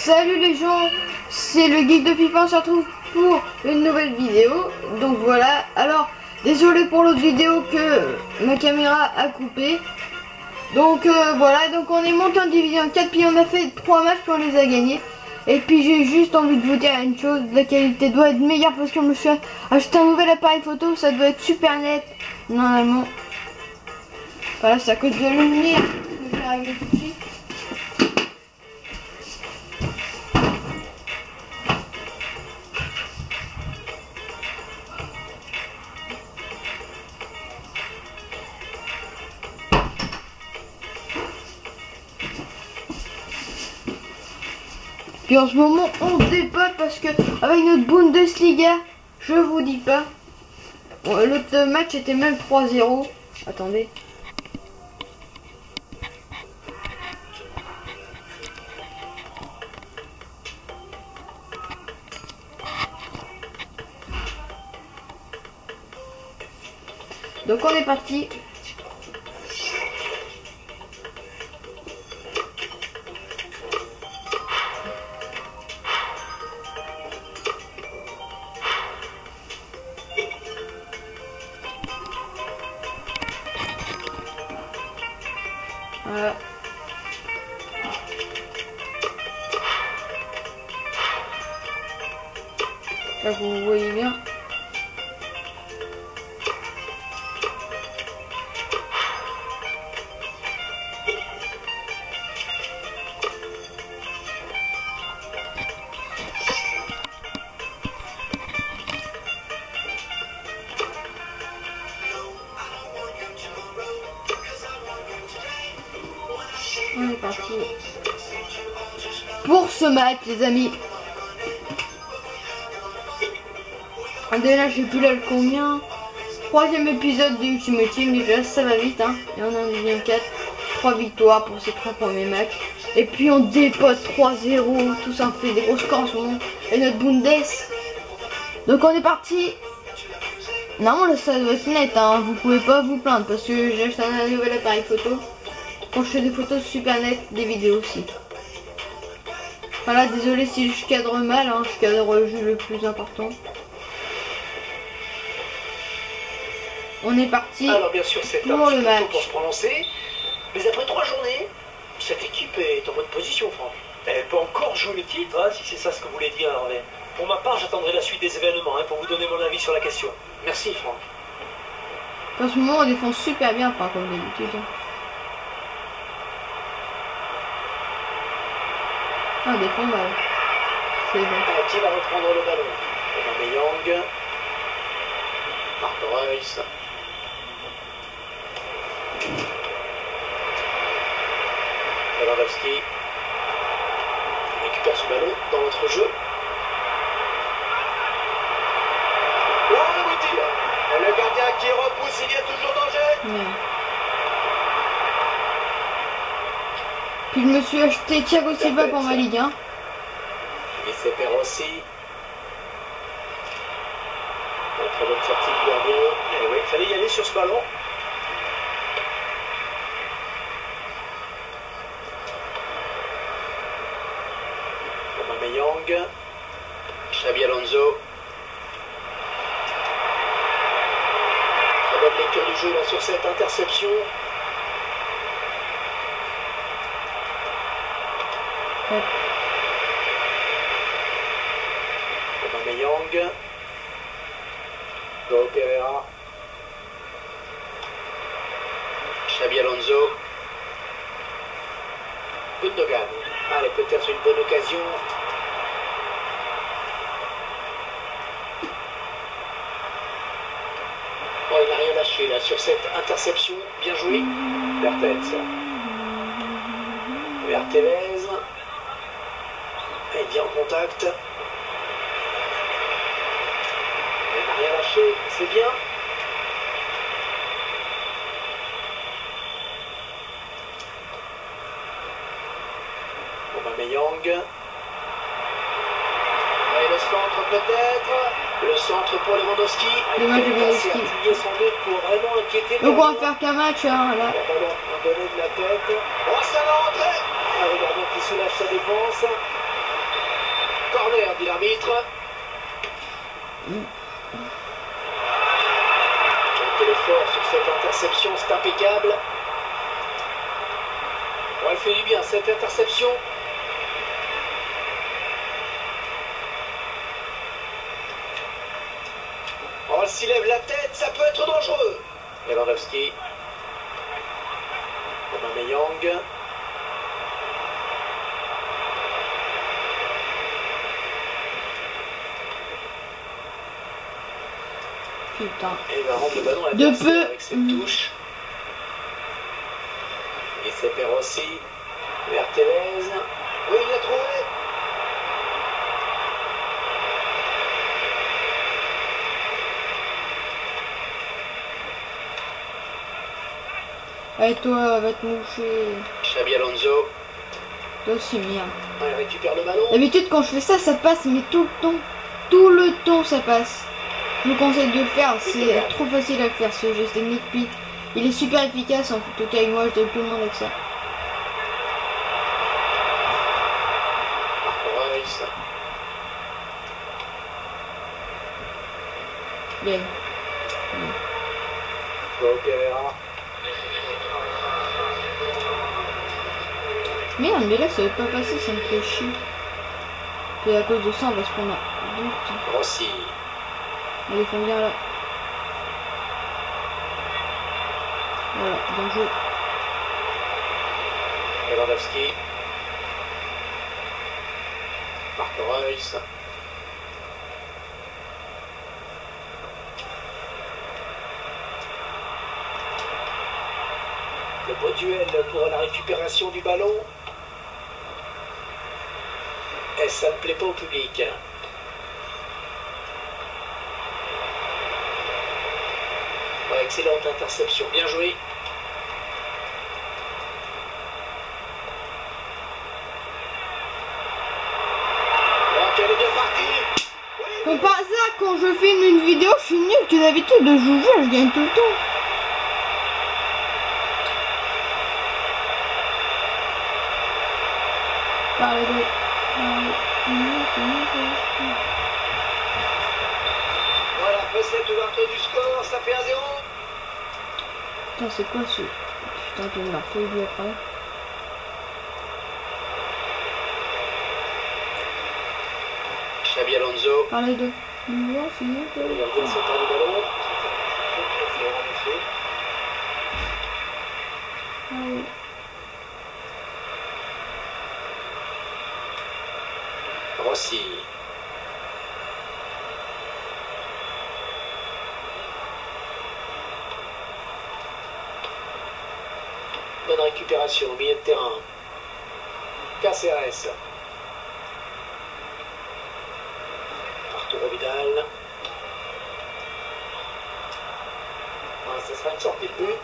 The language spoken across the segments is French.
Salut les gens, c'est le geek de FIFA, on se retrouve pour une nouvelle vidéo. Donc voilà, alors désolé pour l'autre vidéo que ma caméra a coupé. Donc voilà, donc on est monté en division 4, puis on a fait 3 matchs, puis on les a gagnés. Et puis j'ai juste envie de vous dire une chose, la qualité doit être meilleure parce que je me suis acheté un nouvel appareil photo, ça doit être super net normalement. Voilà, c'est à cause de la lumière que je vais régler tout de suite. Puis en ce moment on se dépote parce que avec notre Bundesliga, je vous dis pas. Bon, l'autre match était même 3-0. Attendez. Donc on est parti. Voilà. Là vous voyez bien. On est parti pour ce match les amis. Déjà je sais plus là le combien. 3e épisode de Ultimate Team, déjà ça va vite hein. Et on a un division 4, 3 victoires pour ces 3 premiers matchs. Et puis on dépote 3-0, tout ça fait des gros scores en ce moment. Et notre Bundes. Donc on est parti. Normalement ça doit être net hein. Vous pouvez pas vous plaindre parce que j'ai acheté un nouvel appareil photo. Quand je fais des photos super nettes, des vidéos aussi. Voilà, désolé si je cadre mal, hein, je cadre juste le plus important. On est parti. Alors bien sûr c'est pour le match. Pour se prononcer, mais après 3 journées, cette équipe est en bonne position, Franck. Elle peut encore jouer le titre, hein, si c'est ça ce que vous voulez dire, Hervé. Pour ma part, j'attendrai la suite des événements hein, pour vous donner mon avis sur la question. Merci, Franck. En ce moment, on défend super bien, enfin, comme d'habitude. Ah, on défend mal. C'est bon. Qui va reprendre le ballon? Aubameyang. Marc Reus. Lewandowski. Il récupère ce ballon dans notre jeu. Oh, le coup de tir. Et le gardien qui repousse, il y a toujours danger. Ouais. Puis je me suis acheté Thiago Silva pour ma Ligue 1. Et c'est Perossi. Très bonne sortie du gardien. Et oui, il fallait y aller sur ce ballon. Aubameyang. Xabi Alonso. Très bonne lecture du jeu là sur cette interception. Ouais. Aubameyang. Joao Pereira. Xabi Alonso. Gundogan. Allez, peut-être une bonne occasion. Oh, il n'a rien lâché là sur cette interception. Bien joué. Bertens. Vers Tevez. Il vient en contact. Il n'a rien lâché, c'est bien. Aubameyang. Et le centre peut-être. Le centre pour Lewandowski. Dommage Lewandowski. Il sans doute pour vraiment inquiéter. Donc on va faire qu'un match hein, là. Le ballon a donné de la tête. Oh, ça va rentrer. Ah, regardons qui soulage sa défense. corner, dit l'arbitre. Quel effort sur cette interception, c'est impeccable. Bon, elle fait du bien cette interception. Oh, elle s'y lève la tête, ça peut être dangereux. Lewandowski. Aubameyang. Putain. Et il va rendre le ballon à De peu. avec cette touche. Et c'est Perossi. Vers Tevez. Oui, il l'a trouvé. Allez toi, va te moucher. Xabi Alonso. Toi aussi, merde. Il récupère le ballon. D'habitude quand je fais ça, ça passe, mais tout le temps. Tout le temps ça passe. Je vous conseille de le faire, c'est trop facile à faire ce geste technique, puis il est super efficace en tout cas, et moi je donne tout le monde avec ça. Reus. Bien. Joao Pereira. Merde, mais là ça va pas passer, ça me fait chier. Et à cause de ça, on va se prendre un but. Rossi. Allez, font bien là. Voilà, bien joué. Lewandowski. Marco Reus. Le beau duel pour la récupération du ballon. Et ça ne plaît pas au public. Ouais, excellente interception, bien joué. Donc elle est bien partie. Oui, Comme par hasard, quand je filme une vidéo, je suis nul que d'habitude, je vous jure, je gagne tout le temps. Parlez de... voilà, recette ouverture du score, ça fait 1-0. Putain, c'est quoi ce... Putain, tu me l'as fait lui après. Xabi Alonso. Parlez de... Non, c'est mieux que... Regardez le centre du ballon. Allez. Rossi. Bonne récupération au milieu de terrain. Caceres. Arturo Vidal. Ah, ça sera une sortie de but.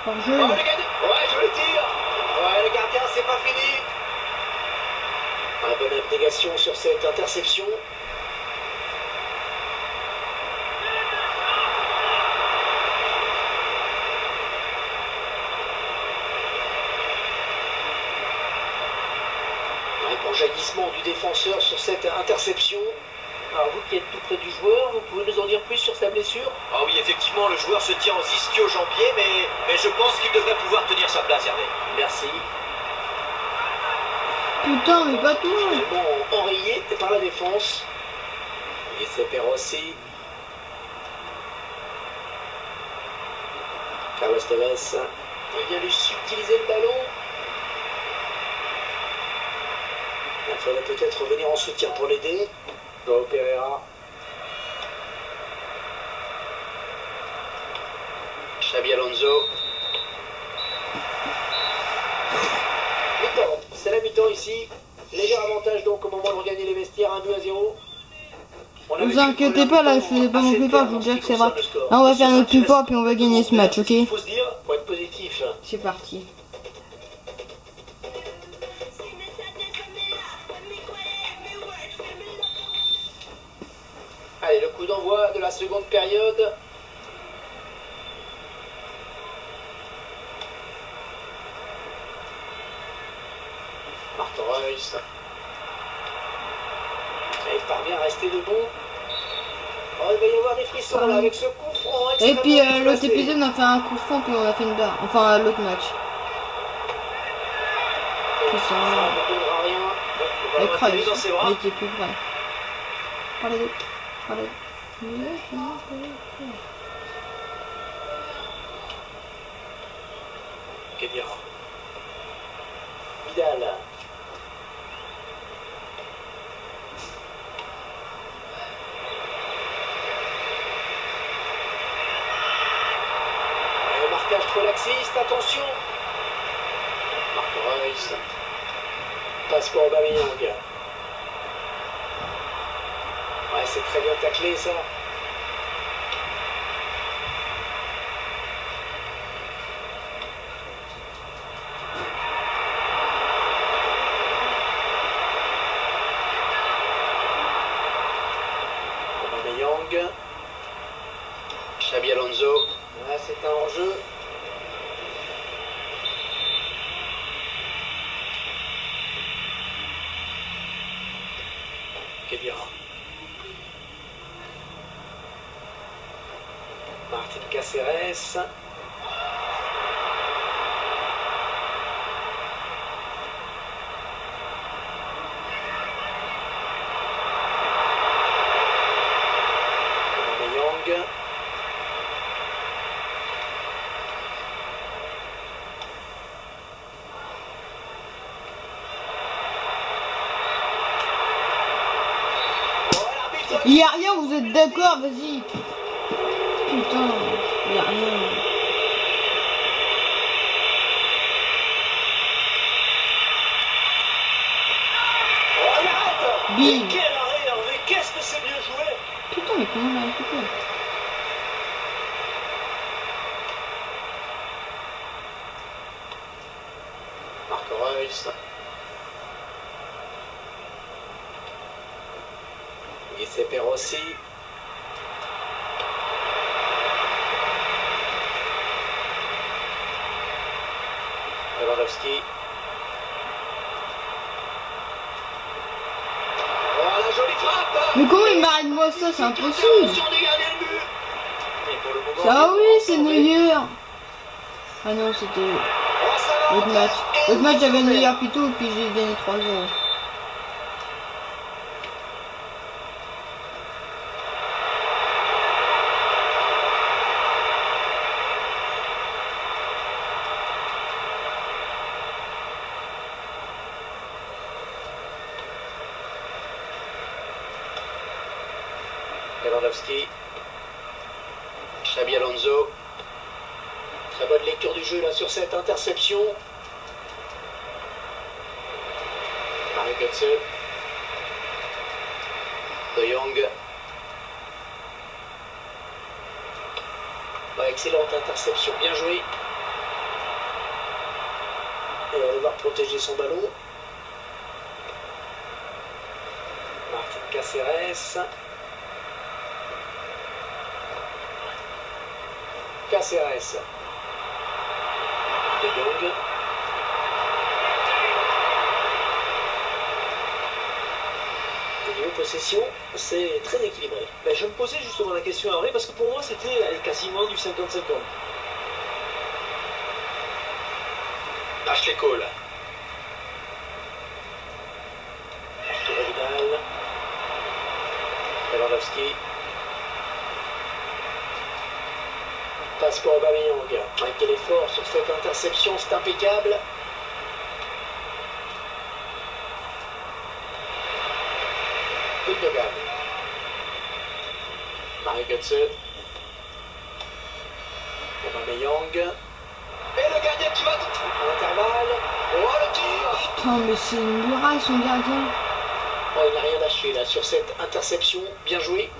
Par Oh, jeu. le gardien. Ouais, je le tire. Ouais, le gardien, c'est pas fini. Bonne abnégation sur cette interception. Un jaillissement du défenseur sur cette interception. Alors vous qui êtes tout près du joueur, vous pouvez nous en dire plus sur sa blessure? Ah oui, effectivement, le joueur se tient aux ischio-jambiers, mais je pense qu'il devrait pouvoir tenir sa place, Hervé. Merci. Putain, mais pas tout. Finalement enrayé par la défense. Et c'est Perossi. Carlos Tevez. Il vient lui subtiliser le ballon. Il faudrait peut-être venir en soutien pour l'aider. Joao Pereira. Xabi Alonso. Mi-temps, c'est la mi-temps ici. Léger avantage donc au moment de regagner les vestiaires, 1-0. Ne vous inquiétez pas, là, je faisais pas mon plus fort, je vous dis que c'est vrai. Là, on va faire notre plus fort, puis on va gagner ce match, ok? Il faut se dire, pour être positif. C'est parti. Allez, le coup d'envoi de la seconde période. Reus. Il parvient à rester debout. Oh, il va y avoir des frissons là avec ce coup franc. Et puis extrêmement l'autre placé. épisode, on a fait un coup franc, puis on a fait une barre. Enfin, l'autre match. Tout ça. Ça ne donnera rien. Avec Il va Kreuz, dans ses bras. il était plus vrai. Parlez d'eux. Parlez d'eux. Kedira. Vidal. Le marquage trop laxiste, attention. Marco Reus. Passe pour Aubameyang. Ouais, c'est très bien taclé ça. Aubameyang. Xabi Alonso. Ouais, c'est un hors-jeu. Kedira. Martin Caceres. Aubameyang. Il y a rien, vous êtes d'accord, vas-y. Putain, il y a rien. Oh, il arrête. Bim. Mais quel arrêt, hein. Mais qu'est-ce que c'est bien joué. Putain, mais comment on a récupéré? Marco Reus. Giuseppe Rossi. Lewandowski. Oh, la jolie frappe. Mais comment il m'arrête moi ça? C'est impossible. Intervention du gardien de but. Et pour le moment, Ça oui, c'est encore Neuer. Ah non, c'était Oh, ça va l'autre match. encore. L'autre match, j'avais Neuer plutôt, puis j'ai gagné 3-0. Lewandowski. Xabi Alonso. Très bonne lecture du jeu là sur cette interception. Mario Götze. De Jong. Bah, excellente interception, bien joué. Et on va devoir protéger son ballon. Martin Caceres. Caceres. De Jong. Au niveau possession, c'est très équilibré. Ben, je me posais justement la question à Henri parce que pour moi c'était quasiment du 50-50. Ashley Cole. Arturo Vidal. Lewandowski. Passe pour Aubameyang. Quel effort sur cette interception, c'est impeccable. Gundogan. Mario Götze. Aubameyang. Et le gardien qui va À l'intervalle. Oh le tir. Putain, mais c'est une muraille son gardien. Oh, il n'a rien lâché là sur cette interception. Bien joué.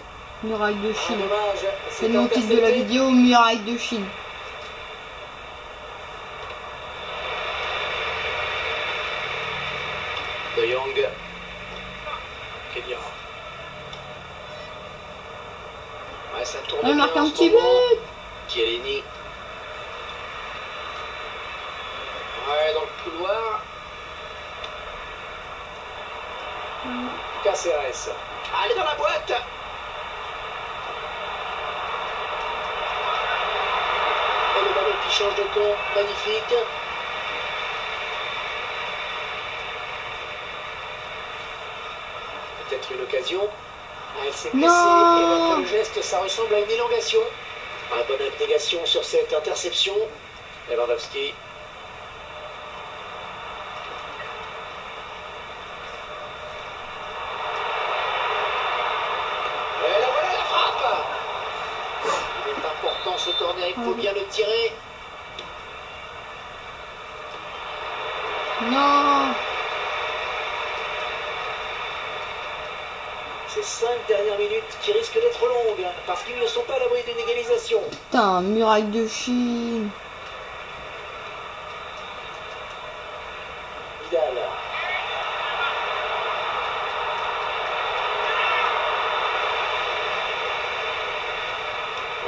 Muraille de Ah, Chine. dommage. C'est le nom titre de la vidéo, Muraille de Chine. De Jong. Kedira. Ouais, ça tourne On bien marque en un ce petit moment. but. Chiellini. Ouais, dans le couloir. Caceres. Allez dans la boîte. Et le ballon qui change de camp, magnifique. Peut-être une occasion. Elle s'est blessée et d'après le geste, ça ressemble à une élongation. Bonne abnégation sur cette interception. Lewandowski. Et là voilà la frappe. Il est important ce corner, il faut bien le tirer. Non. Ces 5 dernières minutes qui risquent d'être longues, parce qu'ils ne sont pas à l'abri d'une égalisation. Putain, muraille de Chine. Vidal.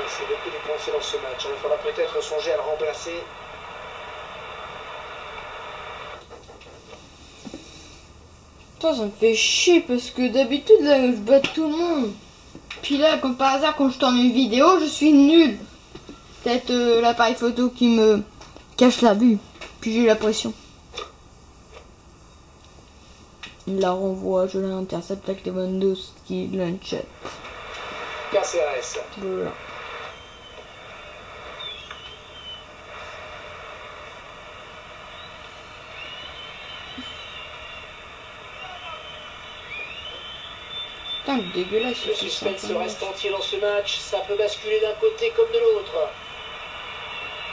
Il s'est beaucoup dépensé dans ce match. Il faudra peut-être songer à le remplacer. Putain, ça me fait chier parce que d'habitude là je bats tout le monde. Puis là, comme par hasard, quand je tourne une vidéo, je suis nul. Peut-être l'appareil photo qui me cache la vue. Puis j'ai la pression. Il la renvoie, je l'intercepte avec Lewandowski, Lunchet. Caceres. Voilà. Putain, dégueulasse. Le suspense reste entier dans ce match. Ça peut basculer d'un côté comme de l'autre.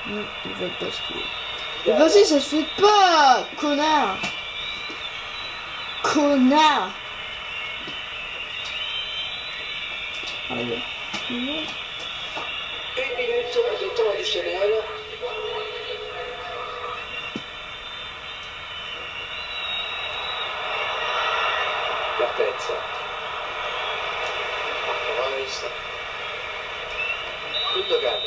Il va basculer. Vas-y, ça se fait pas, connard. Connard. Allez. 1 minute de temps additionnel. Vertez. Marco Reus. Gundogan.